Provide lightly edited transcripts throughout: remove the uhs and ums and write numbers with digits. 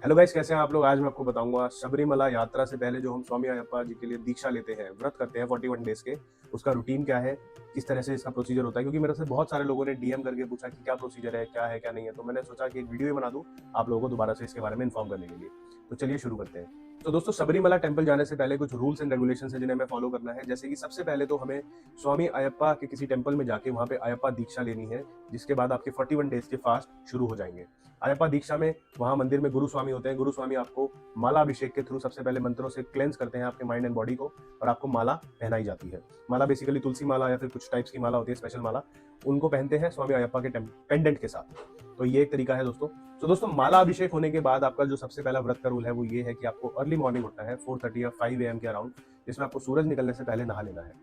Hello guys, कैसे हैं आप लोग। आज मैं आपको बताऊंगा सबरीमला यात्रा से पहले जो हम स्वामी अयप्पा जी के लिए दीक्षा लेते हैं, व्रत करते हैं 41 डेज के, उसका रूटीन क्या है, किस तरह से इसका प्रोसीजर होता है। क्योंकि मेरे से बहुत सारे लोगों ने डीएम करके पूछा कि क्या प्रोसीजर है क्या नहीं है, तो मैंने सोचा कि एक वीडियो ही बना दूं आप लोगों को दोबारा से इसके बारे में इन्फॉर्म करने के लिए। तो चलिए शुरू करते हैं। तो दोस्तों, सबरीमला टेम्पल जाने से पहले कुछ रूल्स एंड रेगुलेशन है जिन्हें हमें फॉलो करना है। जैसे कि सबसे पहले तो हमें स्वामी अयप्पा के किसी टेम्पल में जाके वहां पे अयप्पा दीक्षा लेनी है, जिसके बाद आपके 41 डेज के फास्ट शुरू हो जाएंगे। अयप्पा दीक्षा में वहां मंदिर में गुरु स्वामी होते हैं। गुरु स्वामी आपको माला अभिषेक के थ्रू सबसे पहले मंत्रों से क्लेंस करते हैं आपके माइंड एंड बॉडी को, और आपको माला पहनाई जाती है। माला बेसिकली तुलसी माला या फिर कुछ टाइप्स की माला होती है, स्पेशल माला, उनको पहनते हैं स्वामी अयप्पा के पेंडेंट के साथ। तो ये एक तरीका है दोस्तों। तो दोस्तों, माला अभिषेक होने के बाद आपका जो सबसे पहला व्रत का रूल है वो ये है कि आपको अर्ली मॉर्निंग उठना है 4:30 या 5 AM के अराउंड, जिसमें आपको सूरज निकलने से पहले नहा लेना है।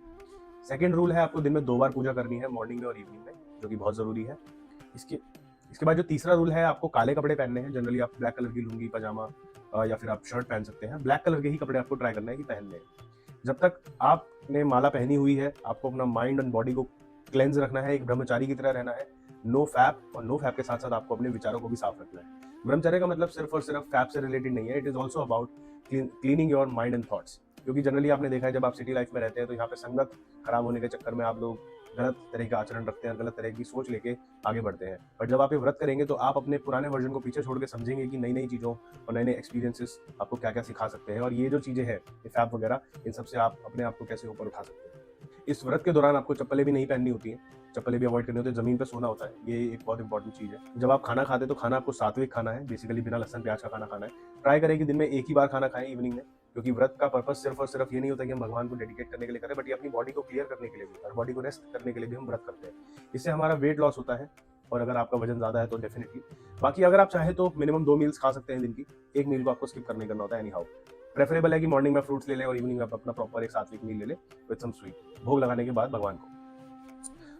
सेकेंड रूल है, आपको दिन में 2 बार पूजा करनी है, मॉर्निंग में और इवनिंग में, जो कि बहुत जरूरी है। इसके इसके बाद जो तीसरा रूल है, आपको काले कपड़े पहनने हैं। जनरली आप ब्लैक कलर की लुंगी पजामा या फिर आप शर्ट पहन सकते हैं। ब्लैक कलर के ही कपड़े आपको ट्राई करना है कि पहनने हैं। जब तक आपने माला पहनी हुई है, आपको अपना माइंड एंड बॉडी को क्लेंज रखना है, एक ब्रह्मचारी की तरह रहना है। नो फैप, और नो फैप के साथ साथ आपको अपने विचारों को भी साफ रखना है। ब्रह्मचर्य का मतलब सिर्फ और सिर्फ फैप से रिलेटेड नहीं है, it is also about cleaning your mind and thoughts. क्योंकि जनरली आपने देखा है, जब आप सिटी लाइफ में रहते हैं तो यहाँ पे संगत खराब होने के चक्कर में आप लोग गलत तरह का आचरण रखते हैं, गलत तरह की सोच लेके आगे बढ़ते हैं। बट जब आप ये व्रत करेंगे तो आप अपने पुराने वर्जन को पीछे छोड़ के समझेंगे कि नई नई चीज़ों और नए नए एक्सपीरियंसेस आपको क्या क्या सिखा सकते हैं, और ये जो चीज़ें हैं, ये फैप वगैरह, इन सबसे आप अपने आप को कैसे ऊपर उठा सकते हैं। इस व्रत के दौरान आपको चप्पलें भी नहीं पहननी होती हैं, चप्पलें भी अवॉइड करनी होती है, जमीन पर सोना होता है। ये एक बहुत इंपॉर्टेंट चीज़ है। जब आप खाना खाते हैं तो खाना आपको सात्विक खाना है, बेसिकली बिना लहसुन प्याज का खाना खाना है। ट्राई करें कि दिन में एक ही बार खाना खाएं, इवनिंग में। क्योंकि व्रत का पर्पस सिर्फ और सिर्फ ये नहीं होता कि हम भगवान को डेडिकेट करने के लिए करें, बट ये अपनी बॉडी को क्लियर करने के लिए भी, और बॉडी को रेस्ट करने के लिए भी हम व्रत करते हैं। इससे हमारा वेट लॉस होता है, और अगर आपका वजन ज्यादा है तो डेफिनेटली। बाकी अगर आप चाहें तो मिनिमम 2 मील्स खा सकते हैं दिन की। एक मील को आपको स्किप करने करना होता है। एनी हाउ, प्रेफरेबल है कि मॉर्निंग में फ्रूट्स ले लें और इवनिंग में आप अपना प्रॉपर एक सात्विक मील ले लें विद सम स्वीट, भोग लगाने के बाद भगवान को।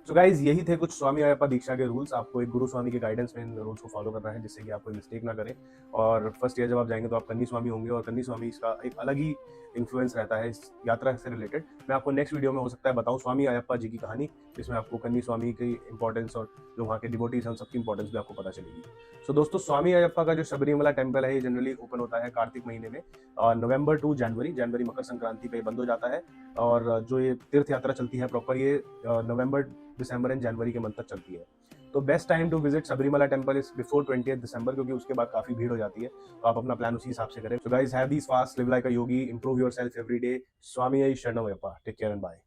सो गाइज, यही थे कुछ स्वामी अयप्पा दीक्षा के रूल्स। आपको एक गुरु स्वामी के गाइडेंस में इन रूल्स को फॉलो करना है, जिससे कि आप कोई मिस्टेक ना करें। और फर्स्ट ईयर जब आप जाएंगे तो आप कन्नी स्वामी होंगे, और कन्नी स्वामी इसका एक अलग ही इन्फ्लुएंस रहता है इस यात्रा से रिलेटेड। मैं आपको नेक्स्ट वीडियो में हो सकता है बताऊं स्वामी अयप्पा जी की कहानी, जिसमें आपको कन्नी स्वामी की इंपॉर्टेंस और जो वहाँ के डिवोटीज हैं उन सबकी इंपॉर्टेंस भी आपको पता चलेगी। सो दोस्तों, स्वामी अयप्पा का जो सबरीमला टेम्पल है, ये जनरली ओपन होता है कार्तिक महीने में, नवंबर टू जनवरी। जनवरी मकर संक्रांति पे बंद हो जाता है। और जो ये तीर्थ यात्रा चलती है प्रॉपर, ये नवंबर, दिसंबर एंड जनवरी के मंथ तक चलती है। तो best time to visit Sabarimala temple is before 20 December, क्योंकि उसके बाद काफी भीड़ हो जाती है। तो आप अपना प्लान उसी हिसाब से करें। So guys, have this fast, live like a yogi, improve yourself every day. स्वामी शरणम Ayyappa. Take care and bye.